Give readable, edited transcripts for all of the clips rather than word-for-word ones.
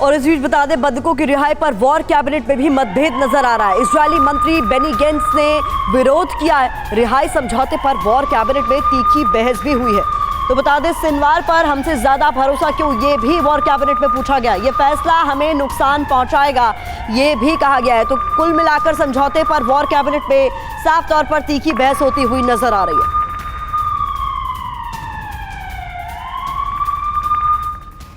और इस बीच बता दें, बंधकों की रिहाई पर वॉर कैबिनेट में भी मतभेद नजर आ रहा है। इजरायली मंत्री बेनी गेंट्स ने विरोध किया है। रिहाई समझौते पर वॉर कैबिनेट में तीखी बहस भी हुई है। तो बता दें, सिनवार पर हमसे ज्यादा भरोसा क्यों, ये भी वॉर कैबिनेट में पूछा गया। ये फैसला हमें नुकसान पहुंचाएगा, ये भी कहा गया है। तो कुल मिलाकर समझौते पर वॉर कैबिनेट में साफ तौर पर तीखी बहस होती हुई नजर आ रही है।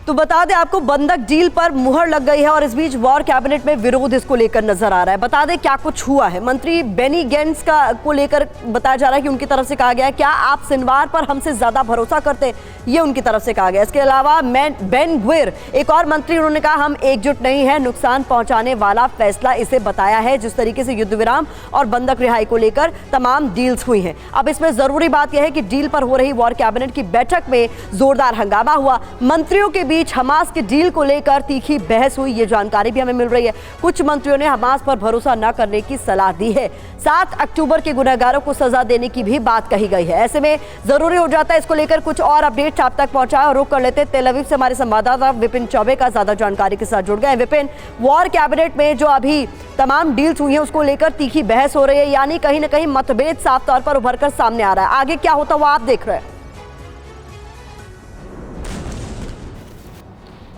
तो बता दें आपको, बंधक डील पर मुहर लग गई है और इस बीच वॉर कैबिनेट में विरोध इसको लेकर नजर आ रहा है। बता दें क्या कुछ हुआ है। मंत्री बेनी गेंट्स को लेकर बताया जा रहा है कि उनकी तरफ से कहा गया है, क्या आप सिनवार पर हमसे ज्यादा भरोसा करते, ये उनकी तरफ से कहा गया। इसके अलावा बेन ग्विर, एक और मंत्री, उन्होंने कहा हम एकजुट नहीं है, नुकसान पहुंचाने वाला फैसला इसे बताया है। जिस तरीके से युद्ध विराम और बंधक रिहाई को लेकर तमाम डील्स हुई हैं। अब इसमें जरूरी बात यह है कि डील पर हो रही वॉर कैबिनेट की बैठक में जोरदार हंगामा हुआ। मंत्रियों के बीच हमास के डील को लेकर तीखी बहस हुई, ये जानकारी भी हमें मिल रही है। कुछ मंत्रियों ने हमास पर भरोसा न करने की सलाह दी है। 7 अक्टूबर के गुनहगारों को सजा देने की भी बात कही गई है। ऐसे में जरूरी हो जाता है इसको लेकर कुछ और अपडेट आप तक पहुंचाए और रुक कर लेते। तेल अवीव से हमारे संवाददाता विपिन चौबे का ज्यादा जानकारी के साथ जुड़ गए। विपिन, वॉर कैबिनेट में जो अभी तमाम डील्स हुई हैं उसको लेकर तीखी बहस हो रही है, यानी कहीं ना कहीं मतभेद साफ तौर पर उभर कर सामने आ रहा है। आगे क्या होता हुआ आप देख रहे हैं?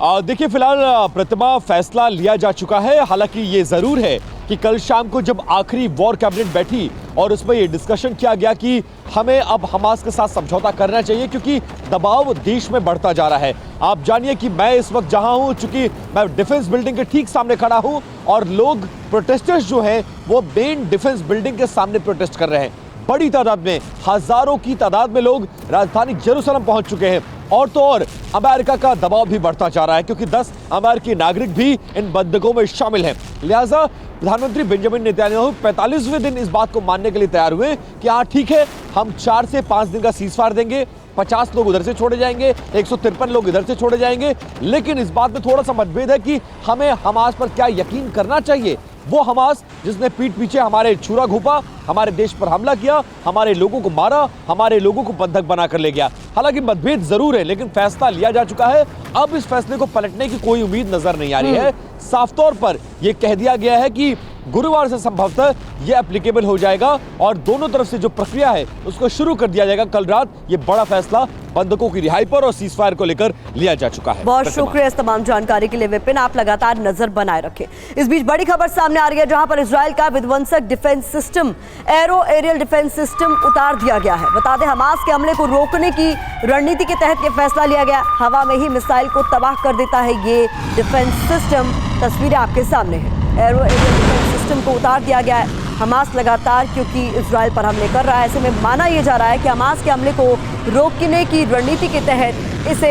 देखिए, फिलहाल प्रतिमा फैसला लिया जा चुका है। हालांकि ये जरूर है कि कल शाम को जब आखिरी वॉर कैबिनेट बैठी और उसमें ये डिस्कशन किया गया कि हमें अब हमास के साथ समझौता करना चाहिए, क्योंकि दबाव देश में बढ़ता जा रहा है। आप जानिए कि मैं इस वक्त जहां हूं, चूंकि मैं डिफेंस बिल्डिंग के ठीक सामने खड़ा हूं और लोग, प्रोटेस्टर्स जो हैं वो मेन डिफेंस बिल्डिंग के सामने प्रोटेस्ट कर रहे हैं। बड़ी तादाद में, हजारों की तादाद में लोग राजधानी जेरूसलम पहुंच चुके हैं। और तो और अमेरिका का दबाव भी बढ़ता जा रहा है, क्योंकि 10 अमेरिकी नागरिक भी इन बंधकों में शामिल हैं। लिहाजा प्रधानमंत्री बेंजामिन नेतन्याहू 45वें दिन इस बात को मानने के लिए तैयार हुए कि हाँ ठीक है, हम 4 से 5 दिन का सीजफायर देंगे, 50 लोग उधर से छोड़े जाएंगे, 153 लोग इधर से छोड़े जाएंगे। लेकिन इस बात में थोड़ा सा मतभेद है कि हमें हमास पर क्या यकीन करना चाहिए। वो हमास जिसने पीठ पीछे हमारे छुरा घोंपा, हमारे देश पर हमला किया, हमारे लोगों को मारा, हमारे लोगों को बंधक बनाकर ले गया। हालांकि मतभेद जरूर है, लेकिन फैसला लिया जा चुका है। अब इस फैसले को पलटने की कोई उम्मीद नजर नहीं आ रही है। साफ तौर पर यह कह दिया गया है कि गुरुवार से संभवतः यह एप्लीकेबल हो जाएगा और दोनों तरफ से जो प्रक्रिया है उसको शुरू कर दिया जाएगा। कल रात ये बड़ा फैसला बंधकों की रिहाई पर और सीजफायर को लेकर लिया जा चुका है। बहुत शुक्रिया इस तमाम जानकारी के लिए विपिन, आप लगातार नजर बनाए रखें। इस बीच बड़ी खबर सामने आ रही है, जहां पर इजराइल का विध्वंसक defence system, arrow aerial defence system उतार दिया गया है। बता दें, हमास के हमले को रोकने की रणनीति के तहत यह फैसला लिया गया। हवा में ही मिसाइल को तबाह कर देता है ये डिफेंस सिस्टम। तस्वीरें आपके सामने हैं। एरो एरियल डिफेंस सिस्टम को उतार दिया गया है। हमास लगातार क्योंकि इजराइल पर हमले कर रहा है, ऐसे में माना यह जा रहा है कि हमास के हमले को रोकने की रणनीति के तहत इसे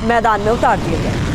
मैदान में उतार दिया गया।